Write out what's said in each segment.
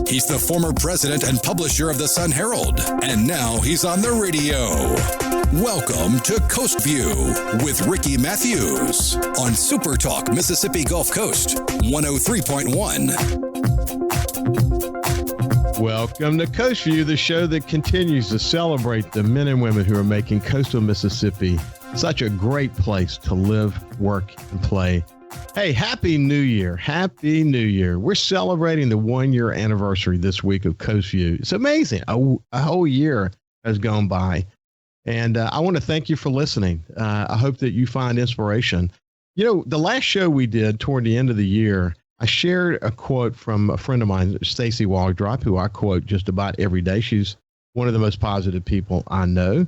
He's the former president and publisher of the Sun Herald, and now he's on the radio. Welcome to Coast Vue with Ricky Mathews on SuperTalk Mississippi Gulf Coast 103.1. Welcome to Coast Vue, the show that continues to celebrate the men and women who are making coastal Mississippi such a great place to live, work, and play. Hey, Happy New Year. Happy New Year. We're celebrating the 1-year anniversary this week of Coast Vue. It's amazing. A whole year has gone by. And I want to thank you for listening. I hope that you find inspiration. You know, the last show we did toward the end of the year, I shared a quote from a friend of mine, Stacy Waldrop, who I quote just about every day. She's one of the most positive people I know.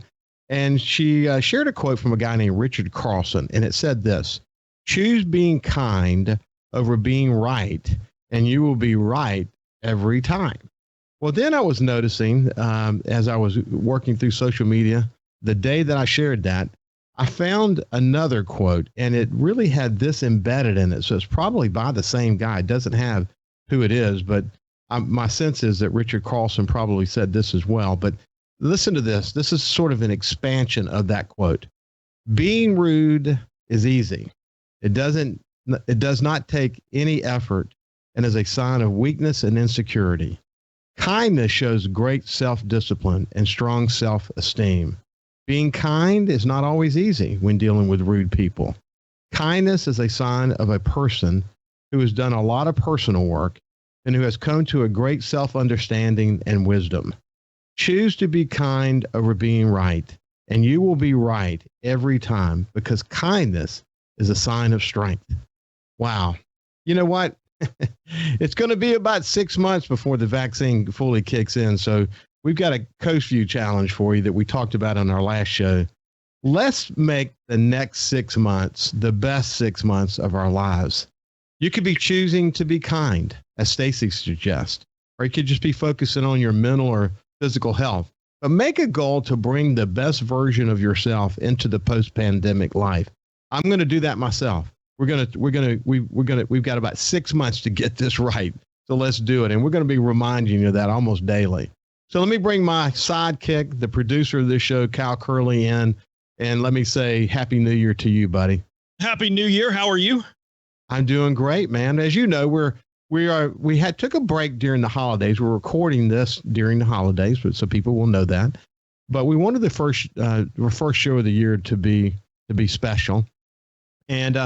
And she shared a quote from a guy named Richard Carlson. And it said this: choose being kind over being right, and you will be right every time. Well, then I was noticing as I was working through social media, the day that I shared that, I found another quote, and it really had this embedded in it. So it's probably by the same guy. It doesn't have who it is, but my sense is that Richard Carlson probably said this as well. But listen to this. This is sort of an expansion of that quote. Being rude is easy. It does not take any effort and is a sign of weakness and insecurity. Kindness shows great self-discipline and strong self-esteem. Being kind is not always easy when dealing with rude people. Kindness is a sign of a person who has done a lot of personal work and who has come to a great self-understanding and wisdom. Choose to be kind over being right, and you will be right every time, because kindness is a sign of strength. Wow. You know what? It's going to be about 6 months before the vaccine fully kicks in. So we've got a Coast Vue challenge for you that we talked about on our last show. Let's make the next 6 months the best 6 months of our lives. You could be choosing to be kind, as Stacy suggests, or you could just be focusing on your mental or physical health. But make a goal to bring the best version of yourself into the post-pandemic life. I'm going to do that myself. We've got about 6 months to get this right. So let's do it. And we're going to be reminding you of that almost daily. So let me bring my sidekick, the producer of this show, Kyle Curley, in, and let me say Happy New Year to you, buddy. Happy New Year. How are you? I'm doing great, man. As you know, we took a break during the holidays. We're recording this during the holidays, so people will know that. But we wanted the first show of the year to be special. And,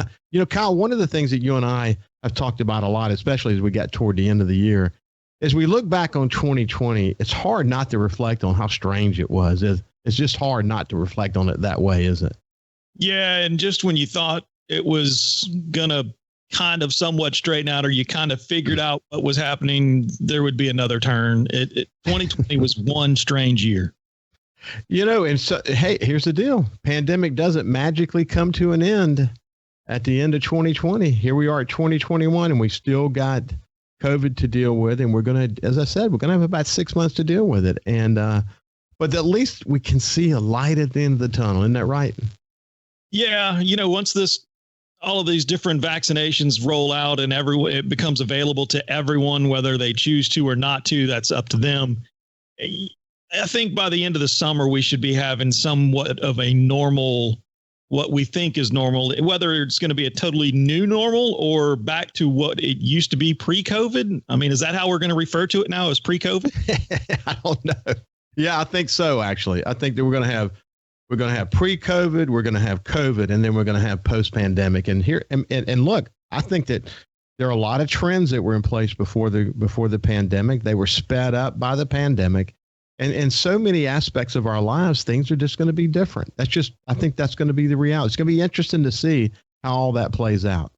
Kyle, one of the things that you and I have talked about a lot, especially as we got toward the end of the year, as we look back on 2020, it's hard not to reflect on how strange it was. It's just hard not to reflect on it that way, isn't it? Yeah. And just when you thought it was going to kind of somewhat straighten out, or you kind of figured out what was happening, there would be another turn. 2020 was one strange year. And so, hey, here's the deal. Pandemic doesn't magically come to an end at the end of 2020. Here we are at 2021, and we still got COVID to deal with. And we're going to, as I said, we're going to have about 6 months to deal with it. And, but at least we can see a light at the end of the tunnel. Isn't that right? Yeah. Once all of these different vaccinations roll out and it becomes available to everyone, whether they choose to or not to, that's up to them. I think by the end of the summer, we should be having somewhat of a normal, what we think is normal, whether it's going to be a totally new normal or back to what it used to be pre-COVID. I mean, is that how we're going to refer to it now, as pre-COVID? I don't know. Yeah, I think so, actually. I think that we're going to have pre-COVID, we're going to have COVID, and then we're going to have post-pandemic. And look, I think that there are a lot of trends that were in place before the pandemic. They were sped up by the pandemic. And in so many aspects of our lives, things are just going to be different. I think that's going to be the reality. It's going to be interesting to see how all that plays out.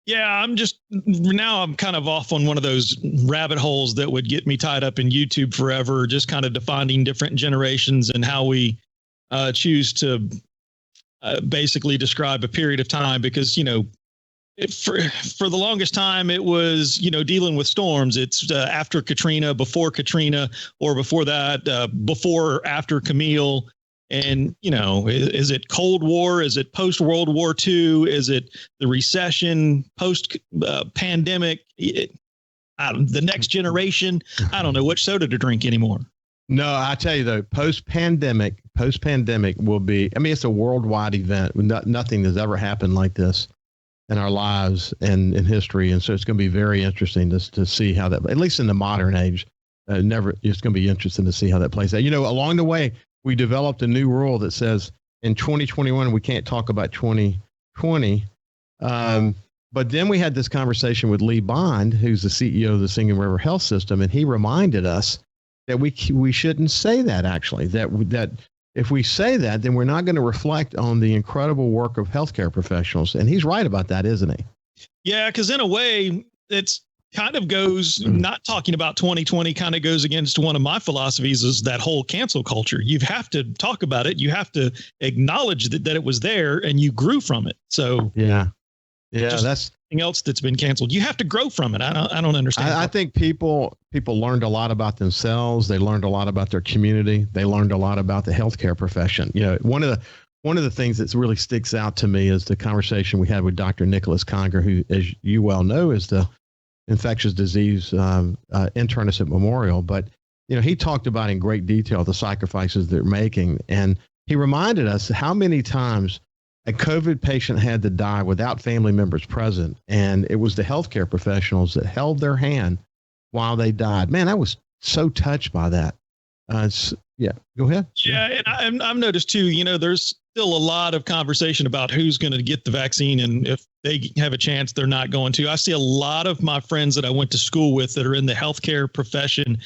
Yeah, I'm kind of off on one of those rabbit holes that would get me tied up in YouTube forever, just kind of defining different generations and how we choose to basically describe a period of time, because, for the longest time, it was, dealing with storms. It's after Katrina, before Katrina, or before that, before or after Camille. And, is it Cold War? Is it post World War II? Is it the recession, post pandemic? The next generation? I don't know which soda to drink anymore. No, I tell you though, post pandemic will be, it's a worldwide event. Nothing has ever happened like this in our lives and in history. And so it's going to be very interesting to see how that, at least in the modern age, it's going to be interesting to see how that plays out. Along the way, we developed a new rule that says in 2021, we can't talk about 2020. But then we had this conversation with Lee Bond, who's the CEO of the Singing River Health System, and he reminded us that we shouldn't say that, actually, that if we say that, then we're not going to reflect on the incredible work of healthcare professionals. And he's right about that, isn't he? Yeah, because in a way, it's kind of goes, not talking about 2020 kind of goes against one of my philosophies, is that whole cancel culture. You have to talk about it. You have to acknowledge that it was there and you grew from it. So yeah, that's something else that's been canceled. You have to grow from it. I don't understand. I think people learned a lot about themselves. They learned a lot about their community. They learned a lot about the healthcare profession. One of the things that really sticks out to me is the conversation we had with Dr. Nicholas Conger, who, as you well know, is the infectious disease internist at Memorial. But, he talked about in great detail the sacrifices they're making. And he reminded us how many times a COVID patient had to die without family members present. And it was the healthcare professionals that held their hand while they died. Man, I was so touched by that. Yeah, go ahead. Yeah, and I've noticed too, there's still a lot of conversation about who's going to get the vaccine, and if they have a chance, they're not going to. I see a lot of my friends that I went to school with that are in the healthcare profession,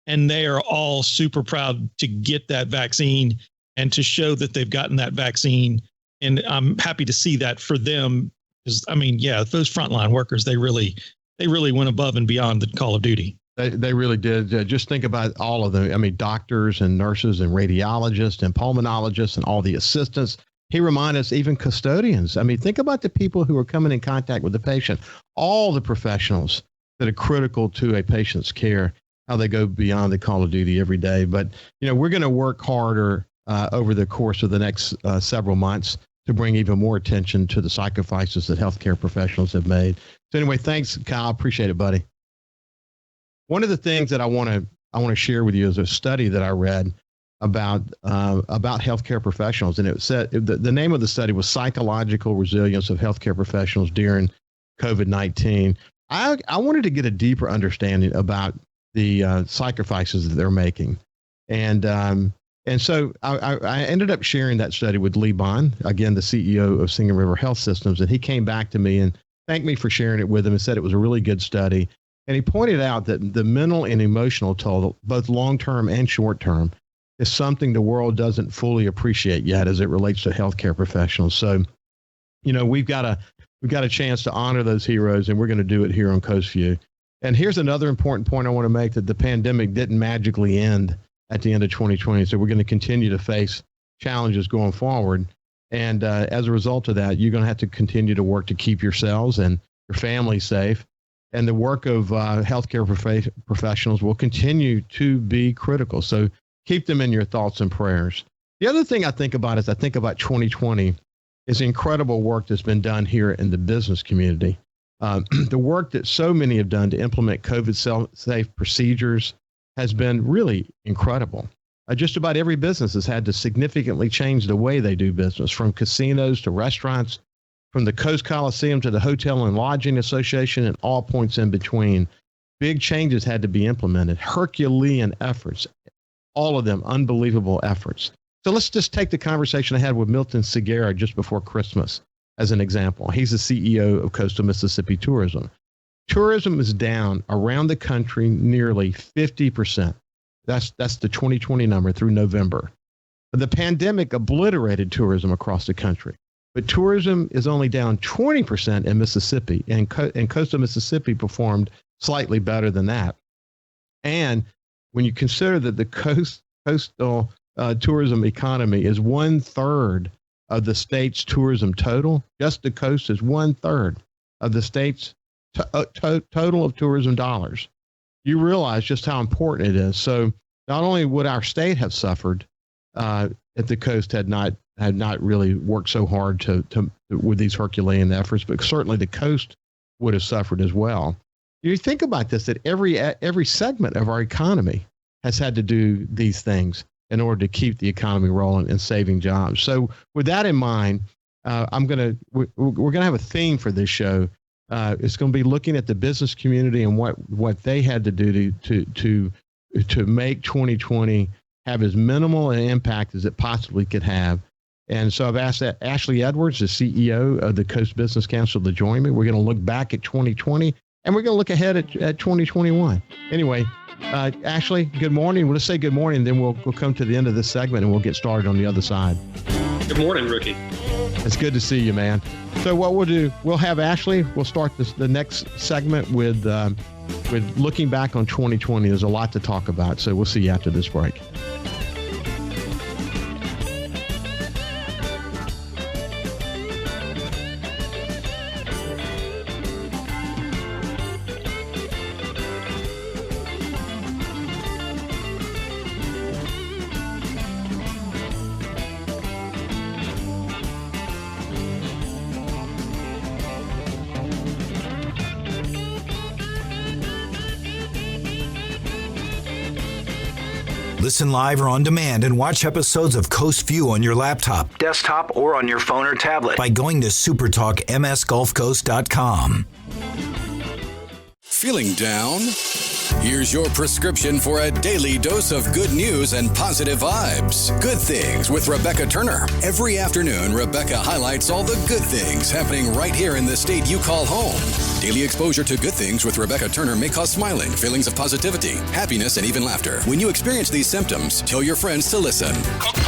and they are all super proud to get that vaccine and to show that they've gotten that vaccine. And I'm happy to see that for them, because those frontline workers, they really went above and beyond the call of duty. They really did. Just think about all of them. Doctors and nurses and radiologists and pulmonologists and all the assistants. He reminded us, even custodians. Think about the people who are coming in contact with the patient, all the professionals that are critical to a patient's care, how they go beyond the call of duty every day. But, we're going to work harder over the course of the next several months to bring even more attention to the sacrifices that healthcare professionals have made. So anyway, thanks, Kyle. Appreciate it, buddy. One of the things that I want to share with you is a study that I read about healthcare professionals, and it said the name of the study was Psychological Resilience of Healthcare Professionals During COVID-19. I wanted to get a deeper understanding about the sacrifices that they're making, and so I ended up sharing that study with Lee Bond, again the CEO of Singing River Health Systems, and he came back to me and thanked me for sharing it with him and said it was a really good study. And he pointed out that the mental and emotional toll, both long-term and short-term, is something the world doesn't fully appreciate yet as it relates to healthcare professionals. So, we've got a chance to honor those heroes, and we're going to do it here on Coast Vue. And here's another important point I want to make, that the pandemic didn't magically end at the end of 2020. So we're going to continue to face challenges going forward. And as a result of that, you're going to have to continue to work to keep yourselves and your family safe. And the work of healthcare professionals will continue to be critical. So keep them in your thoughts and prayers. The other thing I think about 2020 is the incredible work that's been done here in the business community. The work that so many have done to implement COVID-safe procedures has been really incredible. Just about every business has had to significantly change the way they do business, from casinos to restaurants, from the Coast Coliseum to the Hotel and Lodging Association, and all points in between. Big changes had to be implemented, Herculean efforts, all of them unbelievable efforts. So let's just take the conversation I had with Milton Segura just before Christmas as an example. He's the CEO of Coastal Mississippi Tourism. Tourism is down around the country nearly 50%. That's the 2020 number through November. The pandemic obliterated tourism across the country. But tourism is only down 20% in Mississippi, and coastal Mississippi performed slightly better than that. And when you consider that the coastal tourism economy is 1/3 of the state's tourism total, just the coast is 1/3 of the state's total of tourism dollars, you realize just how important it is. So not only would our state have suffered if the coast had not really worked so hard to with these Herculean efforts, but certainly the coast would have suffered as well. You think about this, that every segment of our economy has had to do these things in order to keep the economy rolling and saving jobs. So with that in mind, we're gonna have a theme for this show. It's going to be looking at the business community and what they had to do to make 2020 have as minimal an impact as it possibly could have. And so I've asked Ashley Edwards, the CEO of the Coast Business Council, to join me. We're going to look back at 2020, and we're going to look ahead at 2021. Anyway, Ashley, good morning. We'll just say good morning, then we'll come to the end of this segment, and we'll get started on the other side. Good morning, Ricky. It's good to see you, man. So what we'll do, we'll have Ashley. We'll start the next segment with looking back on 2020. There's a lot to talk about, so we'll see you after this break. Listen live or on demand and watch episodes of Coast Vue on your laptop, desktop, or on your phone or tablet by going to supertalkmsgulfcoast.com. Feeling down? Here's your prescription for a daily dose of good news and positive vibes. Good Things with Rebecca Turner. Every afternoon, Rebecca highlights all the good things happening right here in the state you call home. Daily exposure to Good Things with Rebecca Turner may cause smiling, feelings of positivity, happiness, and even laughter. When you experience these symptoms, tell your friends to listen.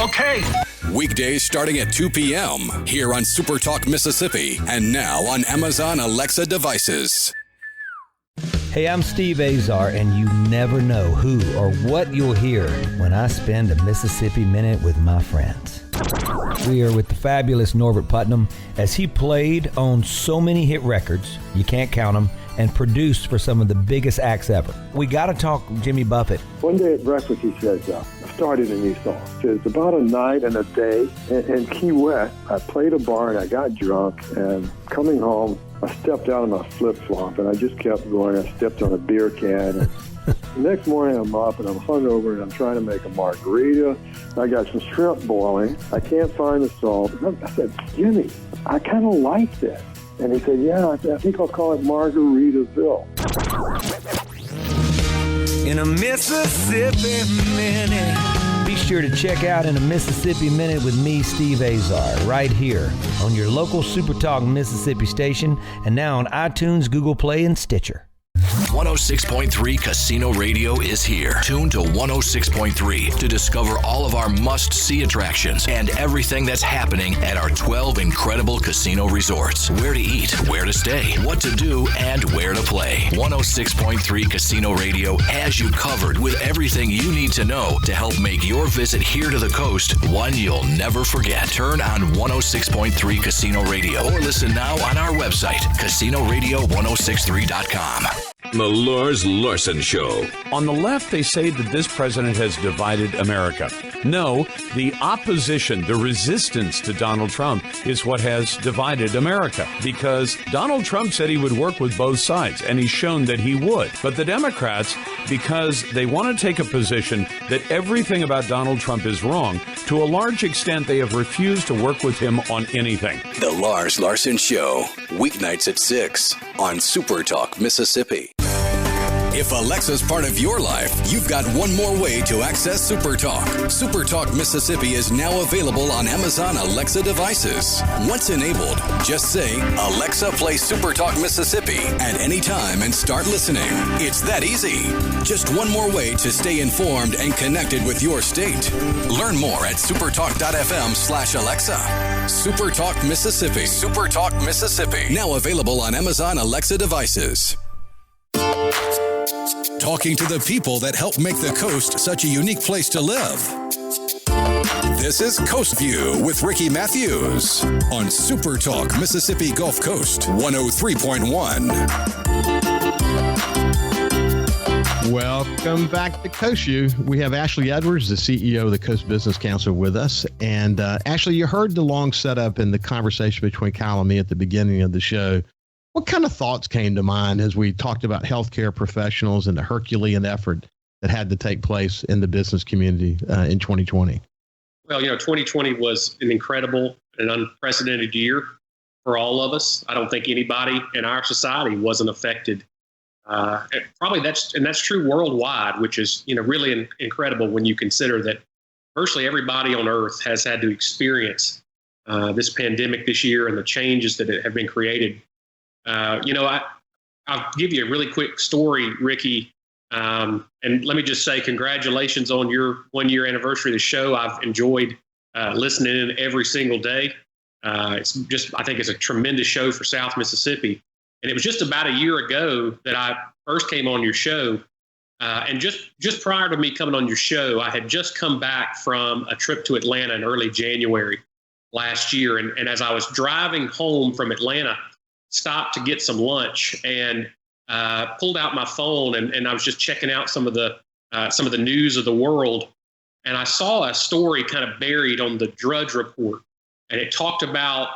Okay. Weekdays starting at 2 p.m. here on SuperTalk Mississippi and now on Amazon Alexa devices. Hey, I'm Steve Azar, and you never know who or what you'll hear when I spend a Mississippi Minute with my friends. We are with the fabulous Norbert Putnam as he played on so many hit records, you can't count them, and produced for some of the biggest acts ever. We got to talk Jimmy Buffett. One day at breakfast, he says, I started a new song. He says, about a night and a day in Key West, I played a bar and I got drunk, and coming home, I stepped out of my flip-flop, and I just kept going. I stepped on a beer can. And the next morning, I'm up, and I'm hungover, and I'm trying to make a margarita. I got some shrimp boiling. I can't find the salt. I said, Jimmy, I kind of like that. And he said, yeah, I think I'll call it Margaritaville. In a Mississippi Minute. Be sure to check out In a Mississippi Minute with me, Steve Azar, right here on your local SuperTalk Mississippi station and now on iTunes, Google Play, and Stitcher. 106.3 Casino Radio is here. Tune to 106.3 to discover all of our must-see attractions and everything that's happening at our 12 incredible casino resorts. Where to eat, where to stay, what to do, and where to play. 106.3 Casino Radio has you covered with everything you need to know to help make your visit here to the coast one you'll never forget. Turn on 106.3 Casino Radio or listen now on our website, CasinoRadio1063.com. The Lars Larson Show. On the left, they say that this president has divided America. No, the opposition, the resistance to Donald Trump is what has divided America. Because Donald Trump said he would work with both sides, and he's shown that he would. But the Democrats, because they want to take a position that everything about Donald Trump is wrong, to a large extent, they have refused to work with him on anything. The Lars Larson Show, weeknights at 6 on SuperTalk Mississippi. If Alexa's part of your life, you've got one more way to access SuperTalk. SuperTalk Mississippi is now available on Amazon Alexa devices. Once enabled, just say, Alexa, play SuperTalk Mississippi at any time and start listening. It's that easy. Just one more way to stay informed and connected with your state. Learn more at supertalk.fm/Alexa. SuperTalk Mississippi. SuperTalk Mississippi. Now available on Amazon Alexa devices. Talking to the people that help make the coast such a unique place to live. This is Coast Vue with Ricky Mathews on SuperTalk Mississippi Gulf Coast 103.1. Welcome back to Coast View. We have Ashley Edwards, the CEO of the Coast Business Council, with us. And Ashley, you heard the long setup in the conversation between Kyle and me at the beginning of the show. What kind of thoughts came to mind as we talked about healthcare professionals and the Herculean effort that had to take place in the business community in 2020? Well, 2020 was an incredible and unprecedented year for all of us. I don't think anybody in our society wasn't affected. Probably that's true worldwide, which is, really incredible when you consider that virtually everybody on earth has had to experience this pandemic this year and the changes that have been created. I'll give you a really quick story, Ricky. And let me just say congratulations on your 1-year anniversary of the show. I've enjoyed listening in every single day. I think it's a tremendous show for South Mississippi. And it was just about a year ago that I first came on your show. And just prior to me coming on your show, I had just come back from a trip to Atlanta in early January last year. And as I was driving home from Atlanta, stopped to get some lunch and pulled out my phone and I was just checking out some of the news of the world. And I saw a story kind of buried on the Drudge Report. And it talked about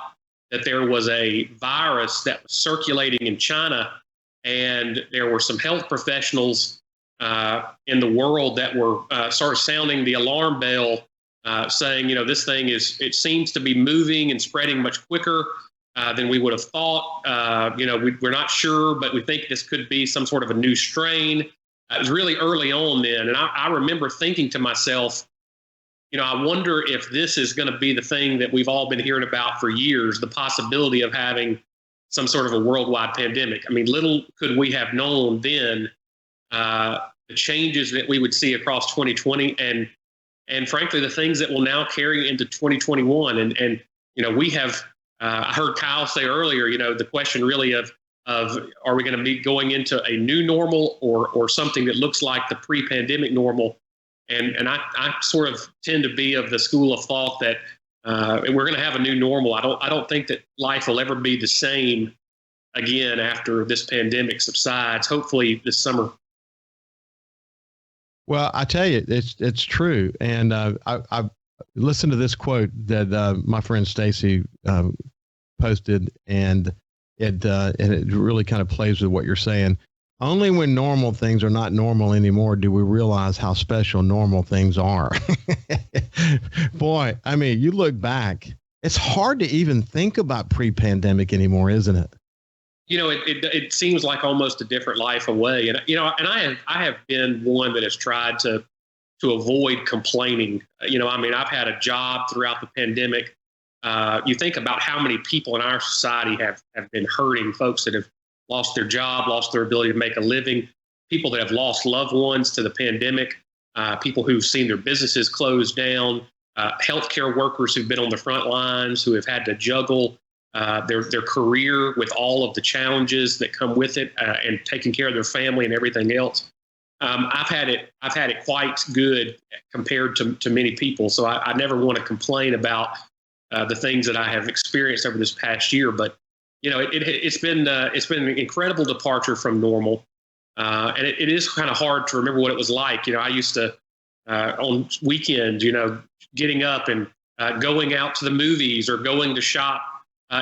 that there was a virus that was circulating in China, and there were some health professionals in the world that were sort of sounding the alarm bell, saying, this thing it seems to be moving and spreading much quicker than we would have thought. We're not sure, but we think this could be some sort of a new strain. It was really early on then, and I remember thinking to myself, I wonder if this is going to be the thing that we've all been hearing about for years, the possibility of having some sort of a worldwide pandemic. I mean, little could we have known then the changes that we would see across 2020 and frankly, the things that will now carry into 2021. And we have, I heard Kyle say earlier, the question really of are we going to be going into a new normal or something that looks like the pre-pandemic normal? And I sort of tend to be of the school of thought that we're going to have a new normal. I don't think that life will ever be the same again after this pandemic subsides, hopefully this summer. Well, I tell you, it's true. And I listened to this quote that my friend Stacy posted, and it really kind of plays with what you're saying. Only when normal things are not normal anymore do we realize how special normal things are. Boy, I mean, you look back, it's hard to even think about pre-pandemic anymore, isn't it? It seems like almost a different life away. And, I have been one that has tried to avoid complaining. I've had a job throughout the pandemic. You think about how many people in our society have been hurting, folks that have lost their job, lost their ability to make a living, people that have lost loved ones to the pandemic, people who've seen their businesses closed down, healthcare workers who've been on the front lines, who have had to juggle their career with all of the challenges that come with it, and taking care of their family and everything else. I've had it quite good compared to many people. So I never want to complain about the things that I have experienced over this past year, but it's been an incredible departure from normal, and it is kind of hard to remember what it was like. I used to on weekends, getting up and going out to the movies or going to shop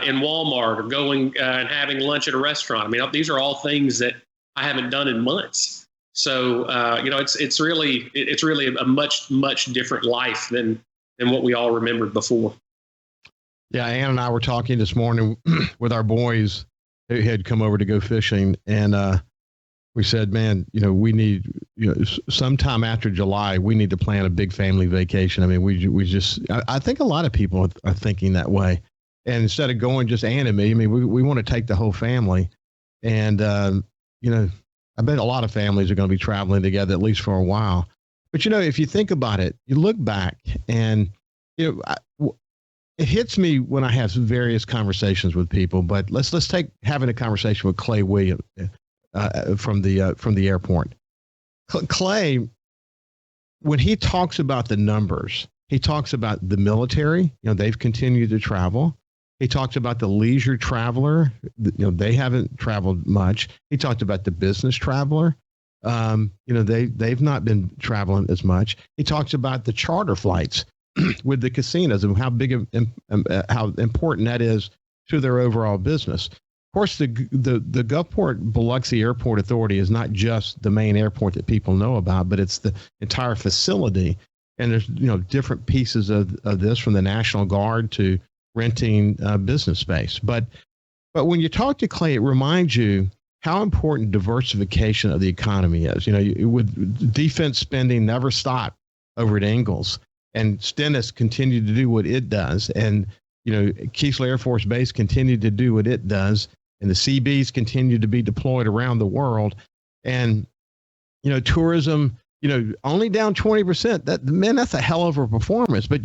in Walmart or going and having lunch at a restaurant. I mean, these are all things that I haven't done in months. So it's really a much different life than what we all remembered before. Yeah, Ann and I were talking this morning with our boys who had come over to go fishing, and we said, man, we need, sometime after July, we need to plan a big family vacation. I mean, I think a lot of people are thinking that way. And instead of going just Ann and me, we want to take the whole family. And, I bet a lot of families are going to be traveling together, at least for a while. But, if you think about it, you look back and, it hits me when I have various conversations with people, but let's take having a conversation with Clay Williams from the airport. Clay, when he talks about the numbers, he talks about the military. They've continued to travel. He talked about the leisure traveler. They haven't traveled much. He talked about the business traveler. They've not been traveling as much. He talks about the charter flights with the casinos and how how important that is to their overall business. Of course, the Gulfport Biloxi Airport Authority is not just the main airport that people know about, but it's the entire facility. And there's different pieces of this, from the National Guard to renting business space. But when you talk to Clay, it reminds you how important diversification of the economy is. With defense spending never stopped over at Ingalls, and Stennis continued to do what it does, and Keesler Air Force Base continued to do what it does, and the CBs continued to be deployed around the world, and tourism, only down 20%. That's a hell of a performance. But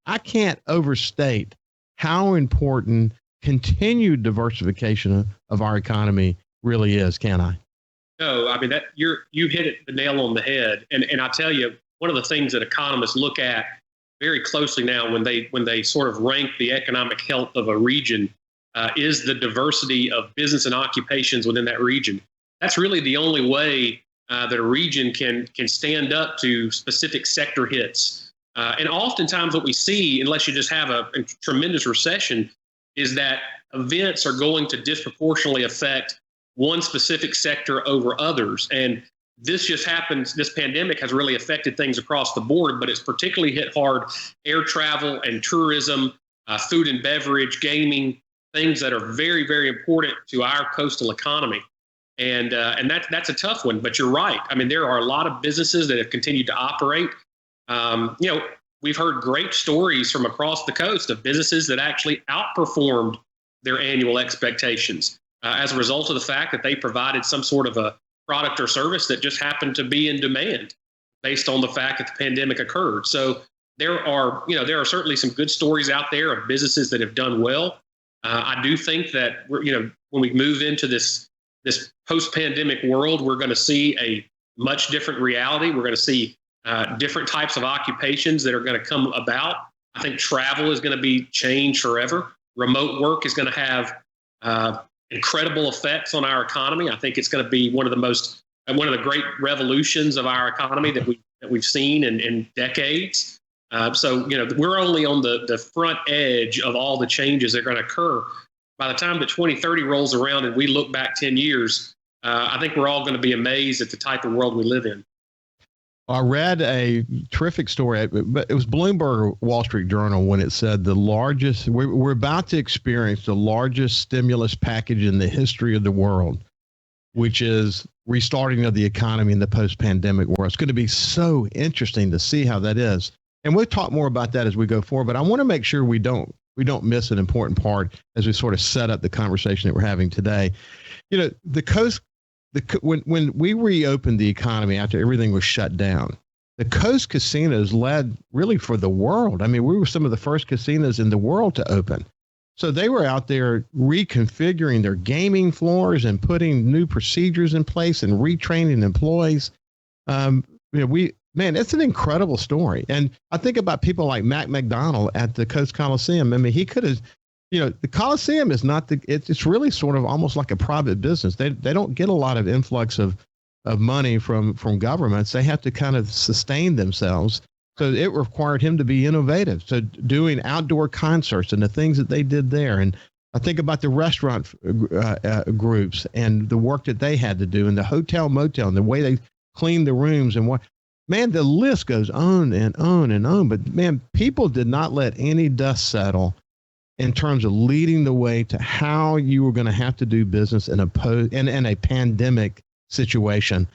I can't overstate how important continued diversification of our economy really is, can I? No, I mean, you hit the nail on the head. And I tell you, one of the things that economists look at very closely now when they sort of rank the economic health of a region is the diversity of business and occupations within that region. That's really the only way that a region can stand up to specific sector hits. And oftentimes what we see, unless you just have a tremendous recession, is that events are going to disproportionately affect one specific sector over others. And this just happens. This pandemic has really affected things across the board, but it's particularly hit hard air travel and tourism, food and beverage, gaming, things that are very, very important to our coastal economy. And that's a tough one. But you're right. I mean, there are a lot of businesses that have continued to operate. We've heard great stories from across the coast of businesses that actually outperformed their annual expectations as a result of the fact that they provided some sort of a product or service that just happened to be in demand based on the fact that the pandemic occurred. So there are certainly some good stories out there of businesses that have done well. I do think that when we move into this post-pandemic world, we're going to see a much different reality. We're going to see different types of occupations that are going to come about. I think travel is going to be changed forever. Remote work is going to have incredible effects on our economy. I think it's going to be one of the great revolutions of our economy that we've seen in decades. So we're only on the front edge of all the changes that are going to occur. By the time that 2030 rolls around and we look back 10 years, I think we're all going to be amazed at the type of world we live in. I read a terrific story, but it was Bloomberg Wall Street Journal when it said we're about to experience the largest stimulus package in the history of the world, which is restarting of the economy in the post-pandemic world. It's going to be so interesting to see how that is. And we'll talk more about that as we go forward, but I want to make sure we don't miss an important part as we sort of set up the conversation that we're having today. The coast, when we reopened the economy after everything was shut down, the coast casinos led really for the world. I mean, we were some of the first casinos in the world to open. So they were out there reconfiguring their gaming floors and putting new procedures in place and retraining employees. It's an incredible story. And I think about people like Mac McDonald at the Coast Coliseum. I mean, he could have, the Coliseum is it's really sort of almost like a private business. They don't get a lot of influx of money from governments. They have to kind of sustain themselves. So it required him to be innovative. So doing outdoor concerts and the things that they did there. And I think about the restaurant groups and the work that they had to do, and the hotel motel and the way they cleaned the rooms and what. Man, the list goes on and on and on. But man, people did not let any dust settle in terms of leading the way to how you were going to have to do business in a pandemic situation.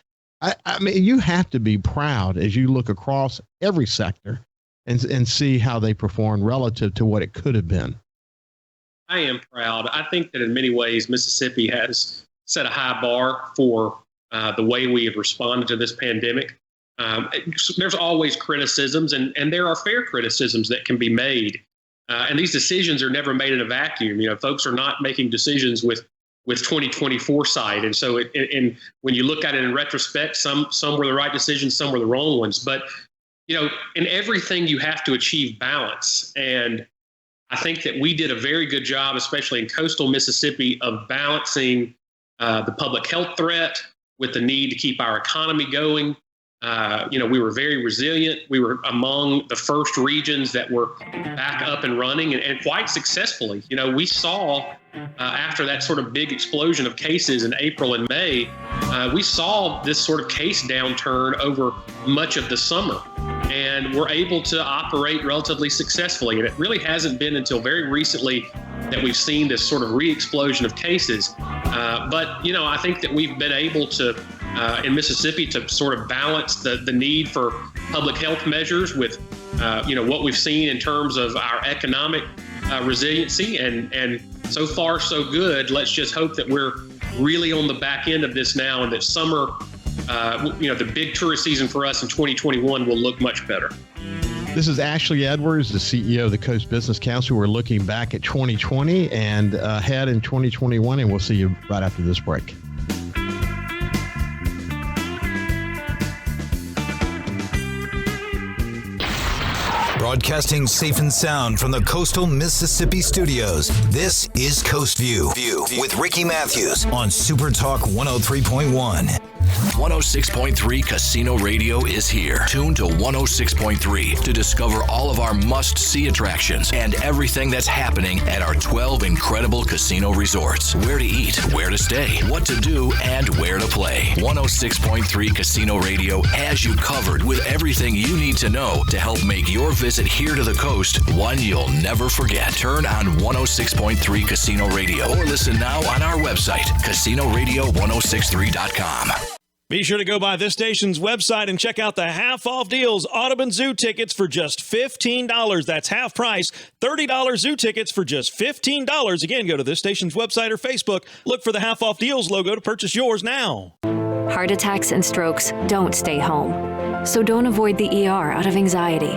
I mean, you have to be proud as you look across every sector and see how they performed relative to what it could have been. I am proud. I think that in many ways, Mississippi has set a high bar for the way we have responded to this pandemic. There's always criticisms, and there are fair criticisms that can be made. And these decisions are never made in a vacuum. Folks are not making decisions with 2020 foresight. And so when you look at it in retrospect, some were the right decisions, some were the wrong ones. But, in everything you have to achieve balance. And I think that we did a very good job, especially in coastal Mississippi, of balancing the public health threat with the need to keep our economy going. We were very resilient. We were among the first regions that were back up and running and quite successfully. We saw after that sort of big explosion of cases in April and May, we saw this sort of case downturn over much of the summer. And we're able to operate relatively successfully. And it really hasn't been until very recently that we've seen this sort of re-explosion of cases. But I think that we've been able to, in Mississippi, to sort of balance the need for public health measures with, what we've seen in terms of our economic resiliency. And so far, so good. Let's just hope that we're really on the back end of this now, and that summer, the big tourist season for us in 2021 will look much better. This is Ashley Edwards, the CEO of the Coast Business Council. We're looking back at 2020 and ahead in 2021, and we'll see you right after this break. Broadcasting safe and sound from the coastal Mississippi studios, this is Coast Vue with Ricky Mathews on SuperTalk 103.1. 106.3 Casino Radio is here. Tune to 106.3 to discover all of our must-see attractions and everything that's happening at our 12 incredible casino resorts. Where to eat, where to stay, what to do, and where to play. 106.3 Casino Radio has you covered with everything you need to know to help make your visit here to the coast one you'll never forget. Turn on 106.3 Casino Radio or listen now on our website, casinoradio1063.com. Be sure to go by this station's website and check out the half-off deals. Audubon Zoo tickets for just $15. That's half price. $30 zoo tickets for just $15. Again, go to this station's website or Facebook. Look for the half-off deals logo to purchase yours now. Heart attacks and strokes don't stay home. So don't avoid the ER out of anxiety.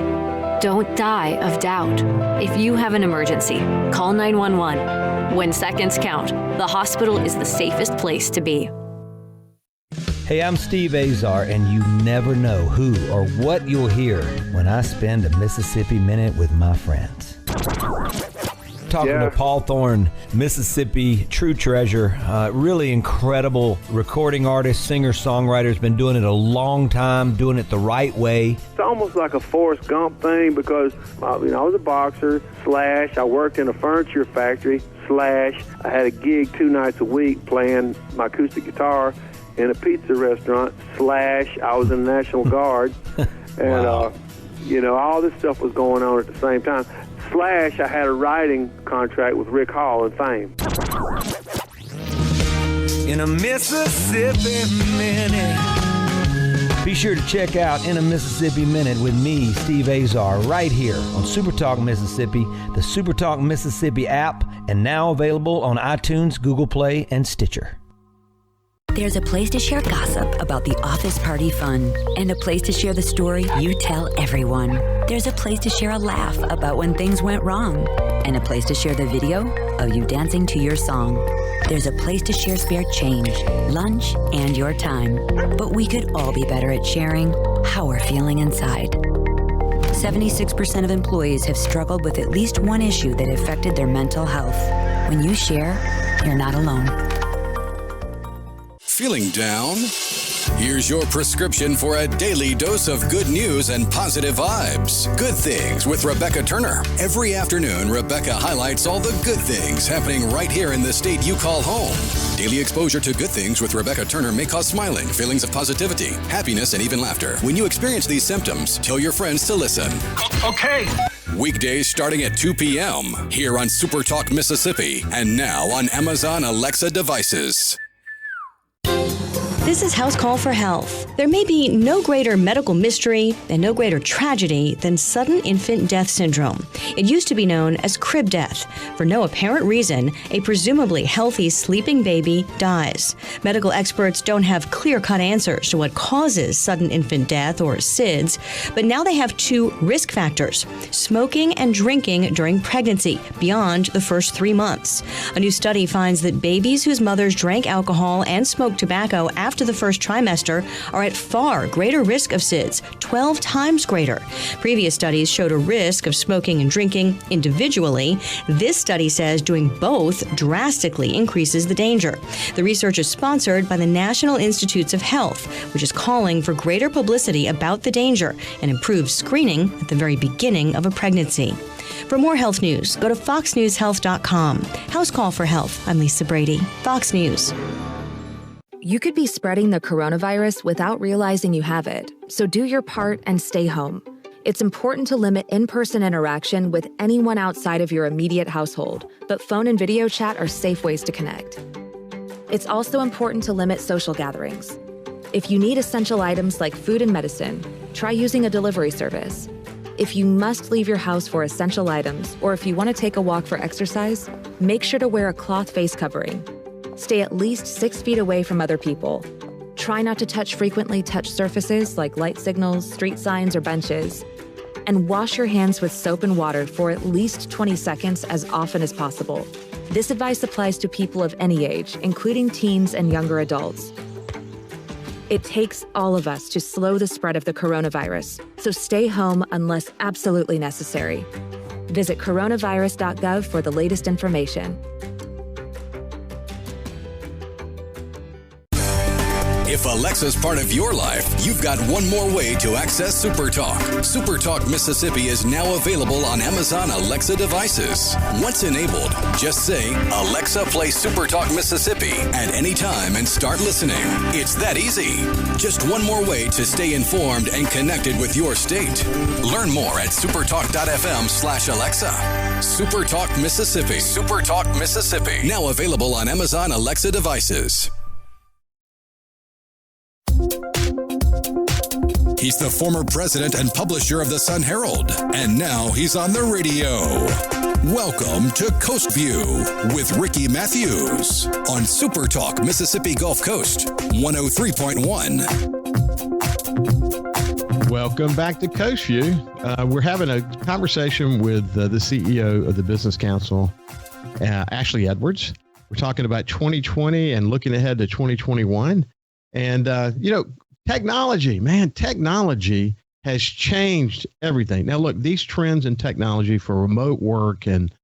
Don't die of doubt. If you have an emergency, call 911. When seconds count, the hospital is the safest place to be. Hey, I'm Steve Azar, and you never know who or what you'll hear when I spend a Mississippi Minute with my friends. Talking to Paul Thorne, Mississippi true treasure, really incredible recording artist, singer, songwriter, has been doing it a long time, doing it the right way. It's almost like a Forrest Gump thing because, I was a boxer, / I worked in a furniture factory, / I had a gig 2 nights a week playing my acoustic guitar in a pizza restaurant, / I was in the National Guard, and, Wow. All this stuff was going on at the same time. / I had a writing contract with Rick Hall and Fame. In a Mississippi Minute. Be sure to check out In a Mississippi Minute with me, Steve Azar, right here on SuperTalk Mississippi, the SuperTalk Mississippi app, and now available on iTunes, Google Play, and Stitcher. There's a place to share gossip about the office party fun, and a place to share the story you tell everyone. There's a place to share a laugh about when things went wrong, and a place to share the video of you dancing to your song. There's a place to share spare change, lunch, and your time. But we could all be better at sharing how we're feeling inside. 76% of employees have struggled with at least one issue that affected their mental health. When you share, you're not alone. Feeling down? Here's your prescription for a daily dose of good news and positive vibes. Good Things with Rebecca Turner. Every afternoon, Rebecca highlights all the good things happening right here in the state you call home. Daily exposure to Good Things with Rebecca Turner may cause smiling, feelings of positivity, happiness, and even laughter. When you experience these symptoms, tell your friends to listen. Okay. Weekdays starting at 2 p.m. here on SuperTalk Mississippi and now on Amazon Alexa devices. This is House Call for Health. There may be no greater medical mystery and no greater tragedy than sudden infant death syndrome. It used to be known as crib death. For no apparent reason, a presumably healthy sleeping baby dies. Medical experts don't have clear-cut answers to what causes sudden infant death, or SIDS, but now they have 2 risk factors: smoking and drinking during pregnancy beyond the first 3 months. A new study finds that babies whose mothers drank alcohol and smoked tobacco after after the first trimester are at far greater risk of SIDS, 12 times greater. Previous studies showed a risk of smoking and drinking individually. This study says doing both drastically increases the danger. The research is sponsored by the National Institutes of Health, which is calling for greater publicity about the danger and improved screening at the very beginning of a pregnancy. For more health news, go to foxnewshealth.com. House Call for Health. I'm Lisa Brady, Fox News. You could be spreading the coronavirus without realizing you have it, so do your part and stay home. It's important to limit in-person interaction with anyone outside of your immediate household, but phone and video chat are safe ways to connect. It's also important to limit social gatherings. If you need essential items like food and medicine, try using a delivery service. If you must leave your house for essential items, or if you want to take a walk for exercise, make sure to wear a cloth face covering. Stay at least 6 feet away from other people. Try not to touch frequently touched surfaces like light signals, street signs, or benches. And wash your hands with soap and water for at least 20 seconds as often as possible. This advice applies to people of any age, including teens and younger adults. It takes all of us to slow the spread of the coronavirus, so stay home unless absolutely necessary. Visit coronavirus.gov for the latest information. If Alexa's part of your life, you've got one more way to access SuperTalk. SuperTalk Mississippi is now available on Amazon Alexa devices. Once enabled, just say, Alexa, play SuperTalk Mississippi at any time and start listening. It's that easy. Just one more way to stay informed and connected with your state. Learn more at supertalk.fm/Alexa. SuperTalk Mississippi. SuperTalk Mississippi. Now available on Amazon Alexa devices. He's the former president and publisher of the Sun Herald, and now he's on the radio. Welcome to Coast View with Ricky Mathews on SuperTalk Mississippi Gulf Coast 103.1. Welcome back to Coast View. We're having a conversation with the CEO of the Business Council, Ashley Edwards. We're talking about 2020 and looking ahead to 2021. And, technology has changed everything. Now, look, these trends in technology for remote work and,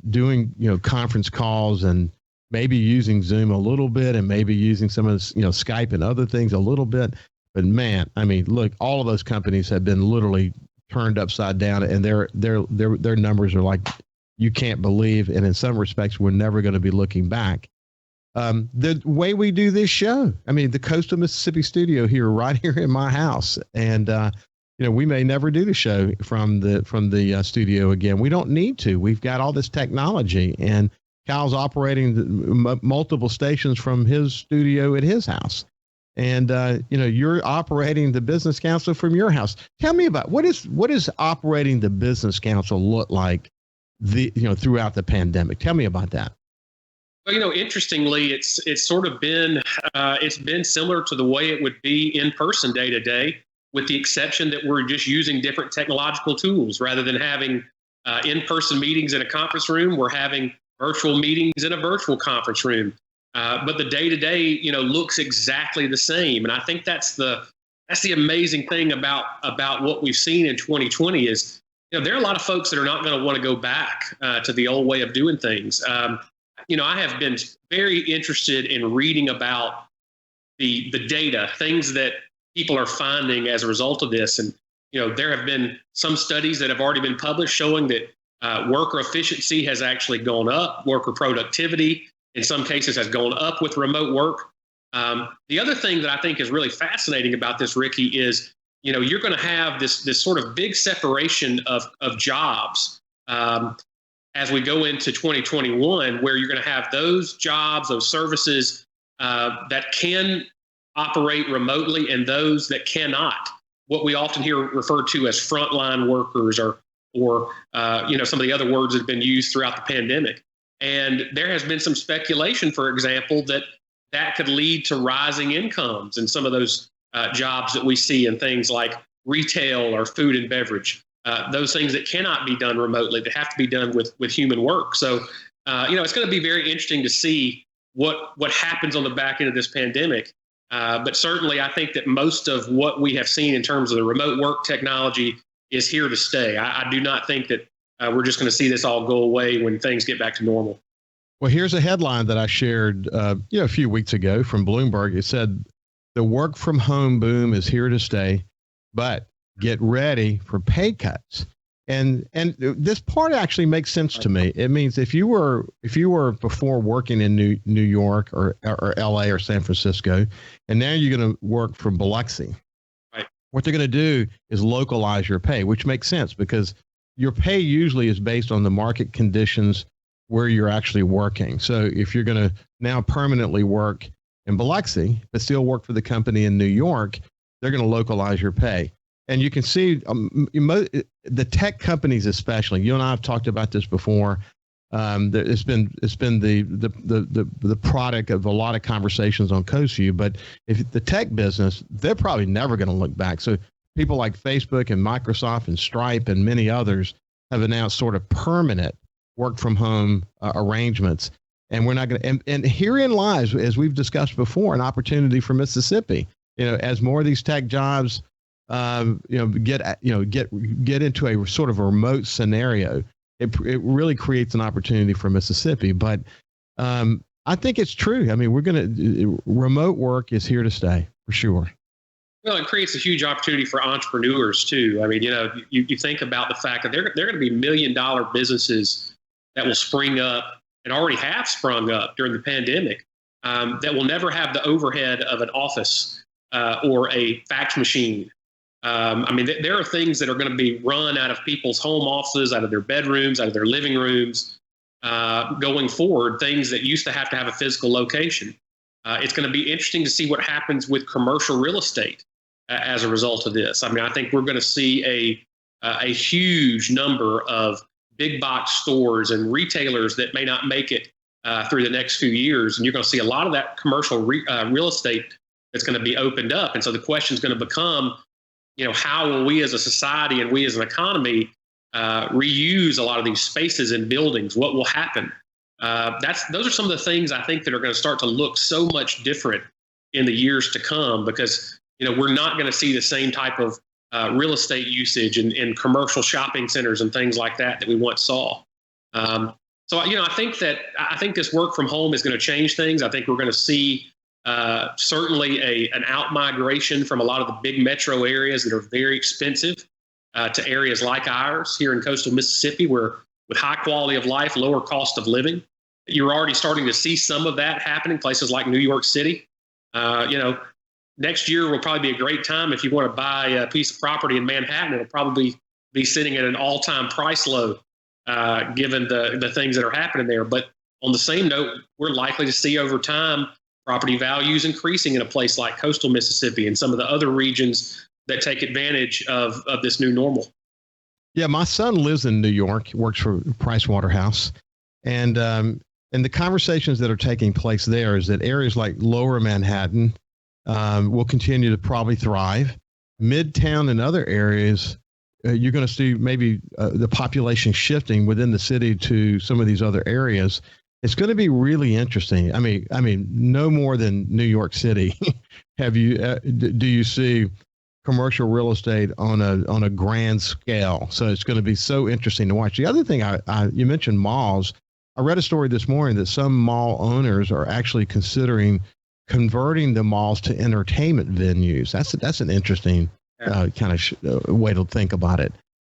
doing, conference calls and maybe using Zoom a little bit and maybe using some of, Skype and other things a little bit. But man, I mean, look, all of those companies have been literally turned upside down, and their numbers are like you can't believe. And in some respects, we're never going to be looking back. The way we do this show, I mean, the Coastal Mississippi studio here, right here in my house. And, we may never do the show from the studio again. We don't need to. We've got all this technology, and Kyle's operating multiple stations from his studio at his house. And, you're operating the Business Council from your house. Tell me about what is operating the Business Council look like throughout the pandemic? Tell me about that. Well, interestingly, it's sort of been it's been similar to the way it would be in person day to day, with the exception that we're just using different technological tools rather than having in-person meetings in a conference room. We're having virtual meetings in a virtual conference room, but the day to day, looks exactly the same. And I think that's the amazing thing about what we've seen in 2020 is there are a lot of folks that are not going to want to go back to the old way of doing things. I have been very interested in reading about the data, things that people are finding as a result of this. And, there have been some studies that have already been published showing that worker efficiency has actually gone up. Worker productivity, in some cases, has gone up with remote work. The other thing that I think is really fascinating about this, Ricky, is, you're going to have this sort of big separation of jobs. As we go into 2021, where you're going to have those jobs, those services that can operate remotely and those that cannot. What we often hear referred to as frontline workers or some of the other words that have been used throughout the pandemic. And there has been some speculation, for example, that could lead to rising incomes in some of those jobs that we see in things like retail or food and beverage. Those things that cannot be done remotely, that have to be done with human work. So, it's going to be very interesting to see what happens on the back end of this pandemic. But certainly, I think that most of what we have seen in terms of the remote work technology is here to stay. I do not think that we're just going to see this all go away when things get back to normal. Well, here's a headline that I shared a few weeks ago from Bloomberg. It said, the work from home boom is here to stay, but get ready for pay cuts. And this part actually makes sense to me. It means if you were before working in New York or LA or San Francisco, and now you're going to work from Biloxi, right, what they're going to do is localize your pay, which makes sense because your pay usually is based on the market conditions where you're actually working. So if you're going to now permanently work in Biloxi, but still work for the company in New York, they're going to localize your pay. And you can see the tech companies, especially. You and I have talked about this before. It's been the product of a lot of conversations on Coast Vue. But if the tech business, they're probably never going to look back. So people like Facebook and Microsoft and Stripe and many others have announced sort of permanent work from home arrangements. And we're not going to, and herein lies, as we've discussed before, an opportunity for Mississippi. As more of these tech jobs, get into a sort of a remote scenario, it really creates an opportunity for Mississippi. But I think it's true. I mean, remote work is here to stay for sure. Well, it creates a huge opportunity for entrepreneurs too. I mean, you think about the fact that they're going to be $1 million businesses that will spring up and already have sprung up during the pandemic that will never have the overhead of an office or a fax machine. I mean, there are things that are going to be run out of people's home offices, out of their bedrooms, out of their living rooms, going forward, things that used to have a physical location. It's going to be interesting to see what happens with commercial real estate as a result of this. I mean, I think we're going to see a huge number of big box stores and retailers that may not make it through the next few years. And you're going to see a lot of that commercial real estate that's going to be opened up. And so the question is going to become, how will we as a society and we as an economy reuse a lot of these spaces and buildings? What will happen? Those are some of the things I think that are going to start to look so much different in the years to come, because we're not going to see the same type of real estate usage in commercial shopping centers and things like that we once saw. So I think this work from home is going to change things. I think we're going to see certainly an out-migration from a lot of the big metro areas that are very expensive to areas like ours here in coastal Mississippi, where with high quality of life, lower cost of living. You're already starting to see some of that happening, places like New York City. Next year will probably be a great time if you want to buy a piece of property in Manhattan. It'll probably be sitting at an all-time price low, given the things that are happening there. But on the same note, we're likely to see over time property values increasing in a place like coastal Mississippi and some of the other regions that take advantage of this new normal. Yeah, my son lives in New York, works for Price Waterhouse, and the conversations that are taking place there is that areas like Lower Manhattan will continue to probably thrive. Midtown and other areas, you're going to see maybe the population shifting within the city to some of these other areas. It's going to be really interesting. I mean, no more than New York City. Do you see commercial real estate on a grand scale? So it's going to be so interesting to watch. The other thing, you mentioned malls. I read a story this morning that some mall owners are actually considering converting the malls to entertainment venues. That's an interesting kind of way to think about it.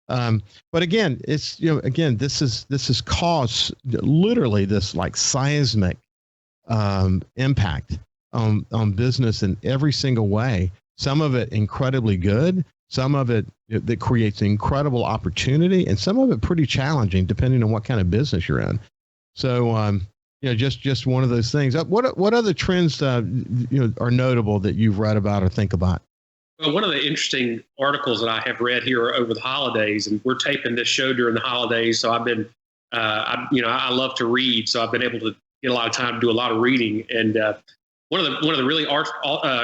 But again, it's this is caused literally this like seismic impact on business in every single way. Some of it incredibly good, some of it that creates incredible opportunity, and some of it pretty challenging depending on what kind of business you're in. So just one of those things. What other trends are notable that you've read about or think about? Well, one of the interesting articles that I have read here over the holidays, and we're taping this show during the holidays, so I've been, I love to read, so I've been able to get a lot of time to do a lot of reading. And one of the really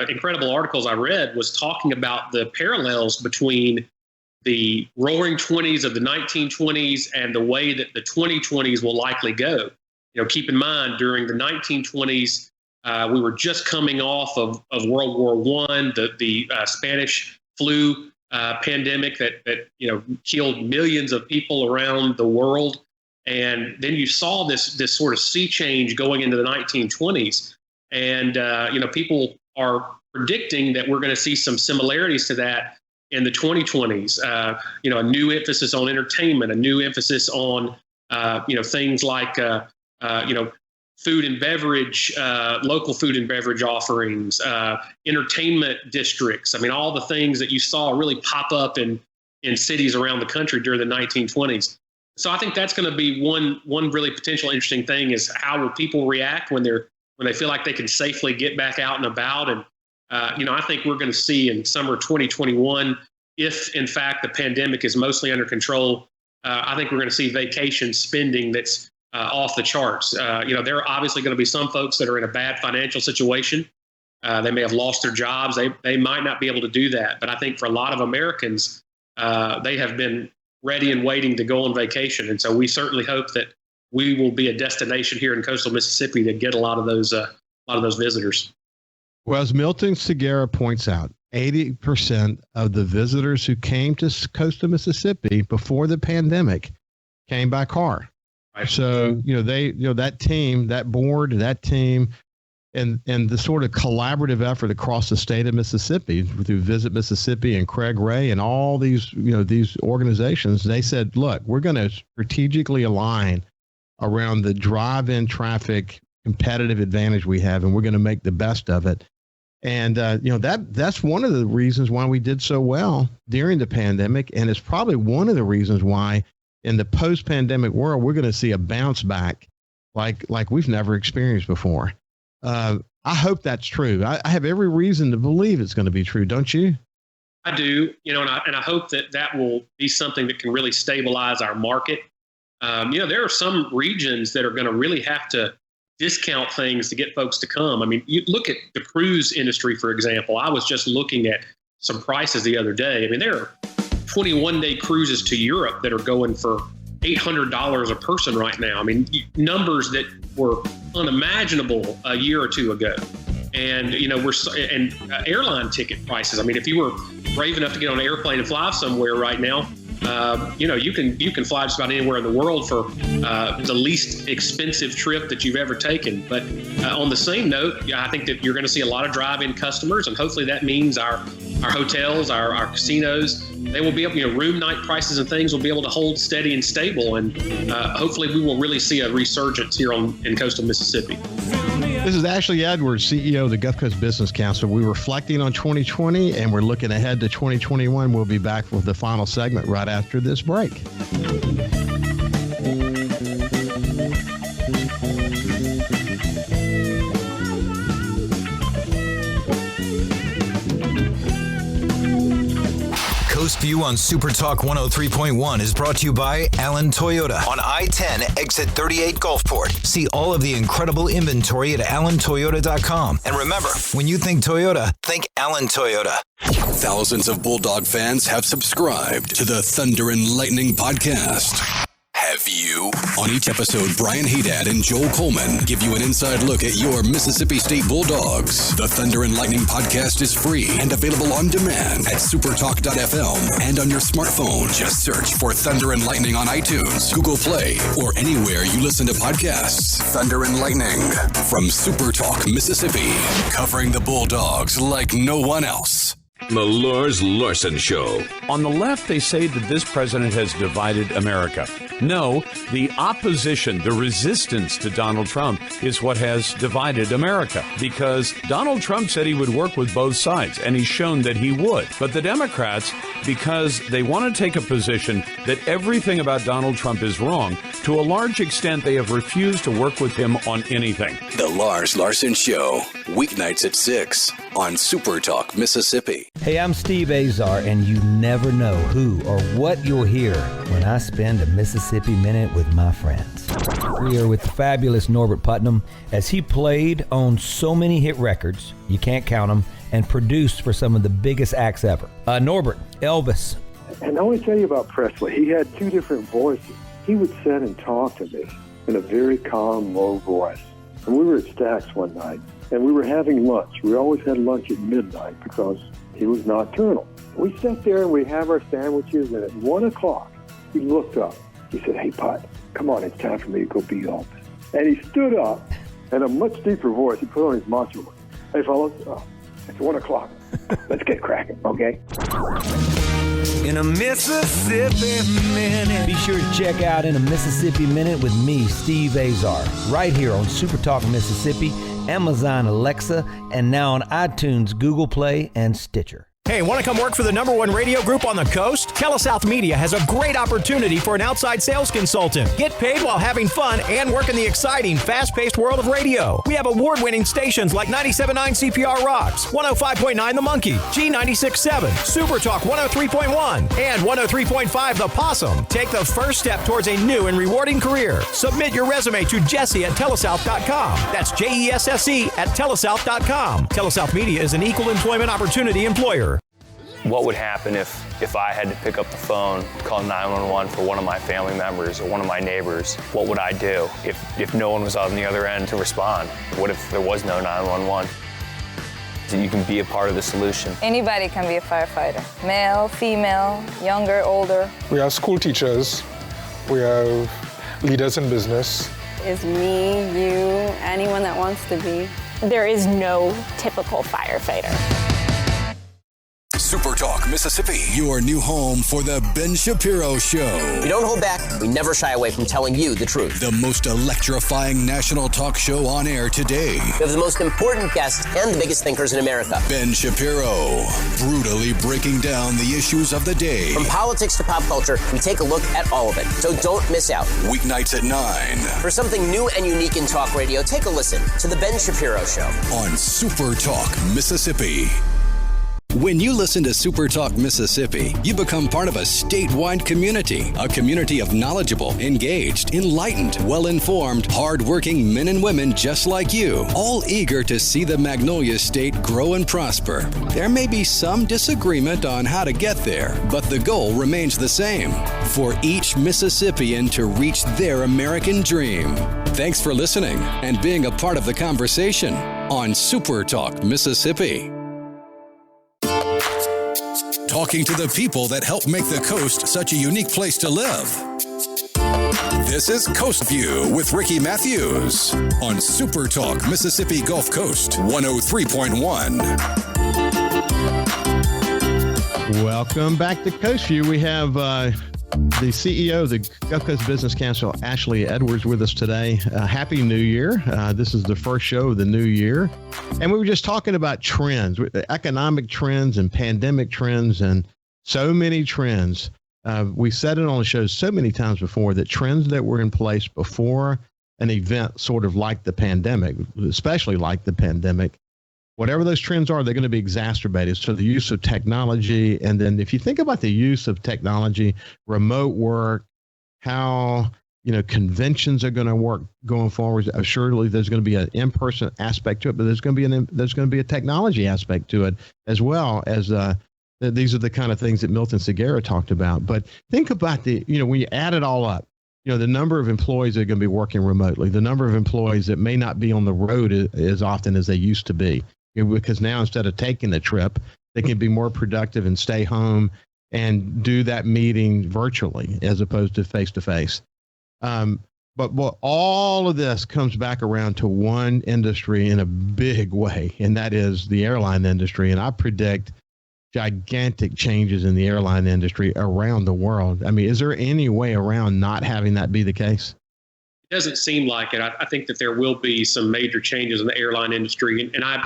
incredible articles I read was talking about the parallels between the roaring 20s of the 1920s and the way that the 2020s will likely go. Keep in mind, during the 1920s, We were just coming off of World War I, the Spanish flu pandemic that killed millions of people around the world. And then you saw this sort of sea change going into the 1920s. And, people are predicting that we're going to see some similarities to that in the 2020s. A new emphasis on entertainment, a new emphasis on, things like, food and beverage, local food and beverage offerings, entertainment districts. I mean, all the things that you saw really pop up in cities around the country during the 1920s. So I think that's going to be one really potential interesting thing is how will people react when they feel like they can safely get back out and about. And, I think we're going to see in summer 2021, if in fact the pandemic is mostly under control, I think we're going to see vacation spending that's off the charts. There are obviously going to be some folks that are in a bad financial situation. They may have lost their jobs. They might not be able to do that. But I think for a lot of Americans, they have been ready and waiting to go on vacation. And so we certainly hope that we will be a destination here in coastal Mississippi to get a lot of those visitors. Well, as Milton Segura points out, 80% of the visitors who came to coastal Mississippi before the pandemic came by car. Right. So, that team, that board, that team, and the sort of collaborative effort across the state of Mississippi through Visit Mississippi and Craig Ray and all these, these organizations, they said, look, we're going to strategically align around the drive-in traffic competitive advantage we have, and we're going to make the best of it. And, that's one of the reasons why we did so well during the pandemic. And it's probably one of the reasons why in the post-pandemic world, we're going to see a bounce back like we've never experienced before. I hope that's true. I have every reason to believe it's going to be true. Don't you? I do, and I hope that will be something that can really stabilize our market. There are some regions that are going to really have to discount things to get folks to come. I mean, you look at the cruise industry, for example. I was just looking at some prices the other day. I mean, there are 21-day cruises to Europe that are going for $800 a person right now. I mean, numbers that were unimaginable a year or two ago. And, airline ticket prices. I mean, if you were brave enough to get on an airplane and fly somewhere right now, you can fly just about anywhere in the world for the least expensive trip that you've ever taken. But on the same note, I think that you're going to see a lot of drive-in customers, and hopefully that means our hotels, our casinos, they will be able, room night prices and things will be able to hold steady and stable. And hopefully we will really see a resurgence here in coastal Mississippi. This is Ashley Edwards, CEO of the Gulf Coast Business Council. We're reflecting on 2020 and we're looking ahead to 2021. We'll be back with the final segment right after this break. Coast Vue on SuperTalk 103.1 is brought to you by Allen Toyota on I-10, exit 38 Gulfport. See all of the incredible inventory at allentoyota.com. And remember, when you think Toyota, think Allen Toyota. Thousands of Bulldog fans have subscribed to the Thunder and Lightning podcast. Have you? On each episode, Brian Haydad and Joel Coleman give you an inside look at your Mississippi State Bulldogs. The Thunder and Lightning podcast is free and available on demand at supertalk.fm and on your smartphone. Just search for Thunder and Lightning on iTunes, Google Play, or anywhere you listen to podcasts. Thunder and Lightning from SuperTalk, Mississippi, covering the Bulldogs like no one else. The Lars Larson Show. On the left, they say that this president has divided America. No, the opposition, the resistance to Donald Trump is what has divided America, because Donald Trump said he would work with both sides, and he's shown that he would. But the Democrats, because they want to take a position that everything about Donald Trump is wrong, to a large extent, they have refused to work with him on anything. The Lars Larson Show, weeknights at 6 on SuperTalk, Mississippi. Hey, I'm Steve Azar, and you never know who or what you'll hear when I spend a Mississippi Minute with my friends. We are with the fabulous Norbert Putnam, as he played on so many hit records, you can't count them, and produced for some of the biggest acts ever. Norbert, Elvis. And I want to tell you about Presley. He had two different voices. He would sit and talk to me in a very calm, low voice. And we were at Stack's one night, and we were having lunch. We always had lunch at midnight because he was nocturnal. We sat there and we have our sandwiches, and at 1 o'clock, he looked up. He said, "Hey, Pot, come on, it's time for me to go be office." And he stood up, and a much deeper voice, he put on his macho voice. "Hey, fellas, it's 1 o'clock. Let's get cracking, okay?" In a Mississippi Minute. Be sure to check out In a Mississippi Minute with me, Steve Azar, right here on SuperTalk Mississippi, Amazon Alexa, and now on iTunes, Google Play, and Stitcher. Hey, want to come work for the #1 radio group on the coast? TeleSouth Media has a great opportunity for an outside sales consultant. Get paid while having fun and work in the exciting, fast-paced world of radio. We have award-winning stations like 97.9 CPR Rocks, 105.9 The Monkey, G96.7, SuperTalk 103.1, and 103.5 The Possum. Take the first step towards a new and rewarding career. Submit your resume to Jesse at telesouth.com. That's JESSE at telesouth.com. TeleSouth Media is an equal employment opportunity employer. What would happen if I had to pick up the phone, call 911 for one of my family members or one of my neighbors? What would I do if no one was on the other end to respond? What if there was no 911? So you can be a part of the solution. Anybody can be a firefighter. Male, female, younger, older. We have school teachers. We have leaders in business. Is me, you, anyone that wants to be. There is no typical firefighter. SuperTalk Mississippi, your new home for the Ben Shapiro Show. We don't hold back. We never shy away from telling you the truth. The most electrifying national talk show on air today. We have the most important guests and the biggest thinkers in America. Ben Shapiro, brutally breaking down the issues of the day. From politics to pop culture, we take a look at all of it. So don't miss out. Weeknights at 9. For something new and unique in talk radio, take a listen to The Ben Shapiro Show. On SuperTalk Mississippi. When you listen to SuperTalk Mississippi, you become part of a statewide community, a community of knowledgeable, engaged, enlightened, well-informed, hard-working men and women just like you, all eager to see the Magnolia State grow and prosper. There may be some disagreement on how to get there, but the goal remains the same, for each Mississippian to reach their American dream. Thanks for listening and being a part of the conversation on SuperTalk Mississippi. Talking to the people that help make the coast such a unique place to live. This is Coast View with Ricky Mathews on SuperTalk Mississippi Gulf Coast 103.1. Welcome back to Coast View. We have the CEO of the Gulf Coast Business Council, Ashley Edwards, with us today. Happy New Year. This is the first show of the new year. And we were just talking about trends, economic trends and pandemic trends, and so many trends. We said it on the show so many times before that trends that were in place before an event sort of like the pandemic, especially like the pandemic, whatever those trends are, they're going to be exacerbated. So the use of technology, and then if you think about the use of technology, remote work, how conventions are going to work going forward. Surely there's going to be an in-person aspect to it, but there's going to be a technology aspect to it as well. As these are the kind of things that Milton Segura talked about. But think about when you add it all up, the number of employees that are going to be working remotely, the number of employees that may not be on the road as often as they used to be. Because now instead of taking the trip, they can be more productive and stay home and do that meeting virtually as opposed to face-to-face. But all of this comes back around to one industry in a big way, and that is the airline industry. And I predict gigantic changes in the airline industry around the world. I mean, is there any way around not having that be the case? It doesn't seem like it. I think that there will be some major changes in the airline industry, and I've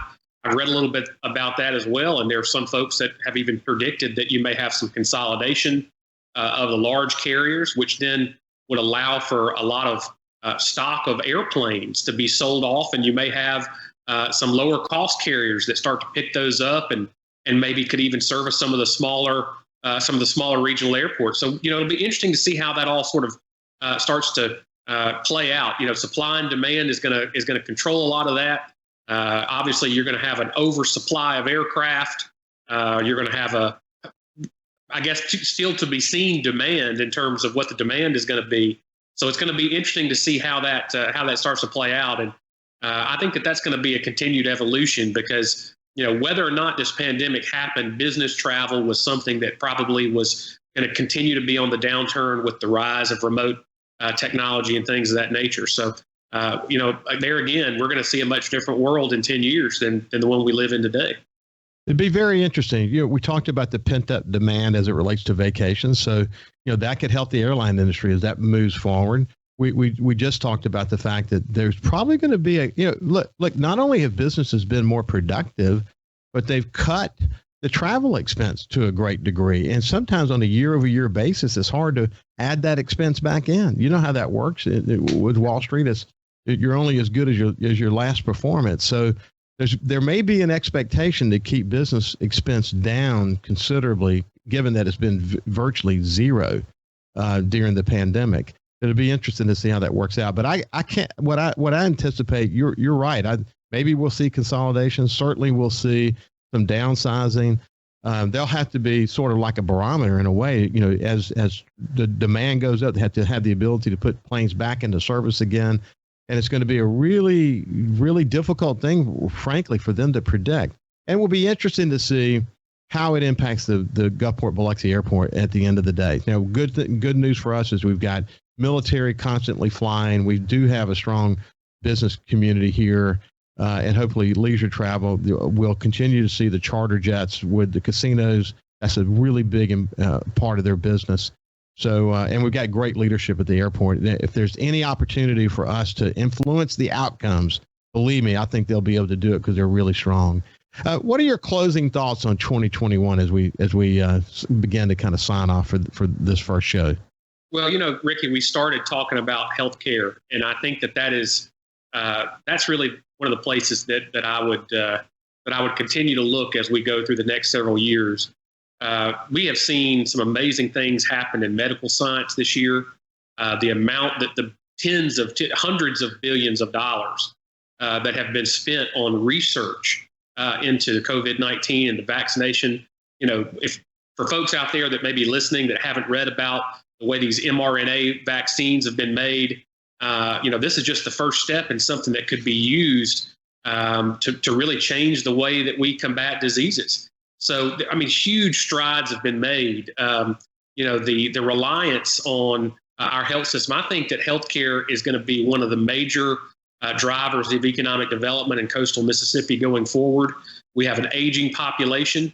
read a little bit about that as well. And there are some folks that have even predicted that you may have some consolidation of the large carriers, which then would allow for a lot of stock of airplanes to be sold off. And you may have some lower cost carriers that start to pick those up and maybe could even service some of the smaller regional airports. So, it'll be interesting to see how that all sort of starts to play out. Supply and demand is going to control a lot of that. Obviously, you're going to have an oversupply of aircraft. You're going to have still to be seen demand in terms of what the demand is going to be. So it's going to be interesting to see how that starts to play out. And I think that's going to be a continued evolution because, whether or not this pandemic happened, business travel was something that probably was going to continue to be on the downturn with the rise of remote technology and things of that nature. So, there again, we're going to see a much different world in 10 years than the one we live in today. It'd be very interesting. We talked about the pent-up demand as it relates to vacations. So, that could help the airline industry as that moves forward. We just talked about the fact that there's probably going to be look, not only have businesses been more productive, but they've cut the travel expense to a great degree. And sometimes on a year-over-year basis, it's hard to add that expense back in. You know how that works with Wall Street. You're only as good as your last performance. So there may be an expectation to keep business expense down considerably, given that it's been virtually zero during the pandemic. It'll be interesting to see how that works out. But I can't. What I anticipate. You're right. Maybe we'll see consolidation. Certainly, we'll see some downsizing. They'll have to be sort of like a barometer in a way. As the demand goes up, they have to have the ability to put planes back into service again. And it's going to be a really, really difficult thing, frankly, for them to predict. And it will be interesting to see how it impacts the Gulfport Biloxi Airport at the end of the day. Now, good news for us is we've got military constantly flying. We do have a strong business community here, and hopefully leisure travel. We'll continue to see the charter jets with the casinos. That's a really big part of their business. So, and we've got great leadership at the airport. If there's any opportunity for us to influence the outcomes, believe me, I think they'll be able to do it because they're really strong. What are your closing thoughts on 2021 as we begin to kind of sign off for this first show? Well, Ricky, we started talking about healthcare, and I think that's really one of the places that I would continue to look as we go through the next several years. We have seen some amazing things happen in medical science this year. The amount that the hundreds of billions of dollars that have been spent on research into COVID-19 and the vaccination. If for folks out there that may be listening that haven't read about the way these mRNA vaccines have been made, this is just the first step in something that could be used to really change the way that we combat diseases. So, huge strides have been made. The reliance on our health system. I think that healthcare is going to be one of the major drivers of economic development in coastal Mississippi going forward. We have an aging population,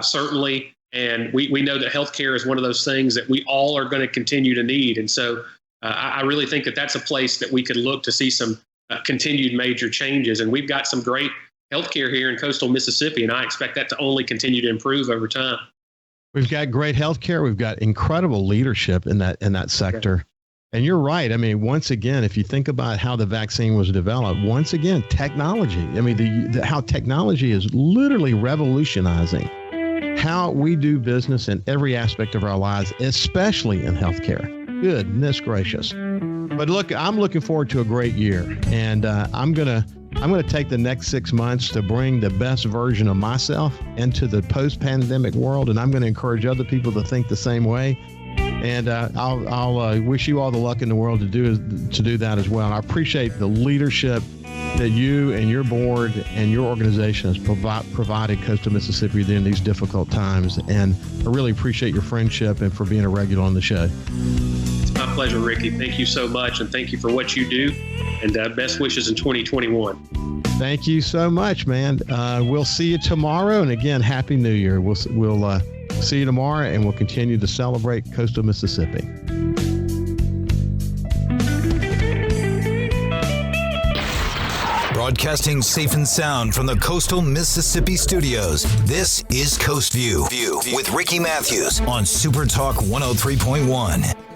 certainly, and we know that healthcare is one of those things that we all are going to continue to need. And so I really think that that's a place that we could look to see some continued major changes. And we've got some great healthcare here in coastal Mississippi, and I expect that to only continue to improve over time. We've got great healthcare. We've got incredible leadership in that sector. Okay. And you're right. Once again, if you think about how the vaccine was developed, once again, technology. How technology is literally revolutionizing how we do business in every aspect of our lives, especially in healthcare. Goodness gracious. But look, I'm looking forward to a great year, and I'm gonna take the next 6 months to bring the best version of myself into the post-pandemic world, and I'm going to encourage other people to think the same way. And I'll wish you all the luck in the world to do that as well. And I appreciate the leadership that you and your board and your organization has provided coastal Mississippi during these difficult times. And I really appreciate your friendship and for being a regular on the show. It's my pleasure, Ricky. Thank you so much, and thank you for what you do. And best wishes in 2021. Thank you so much, man. We'll see you tomorrow. And again, Happy New Year. We'll see you tomorrow, and we'll continue to celebrate coastal Mississippi. Broadcasting safe and sound from the coastal Mississippi studios. This is Coast Vue with Ricky Mathews on SuperTalk 103.1.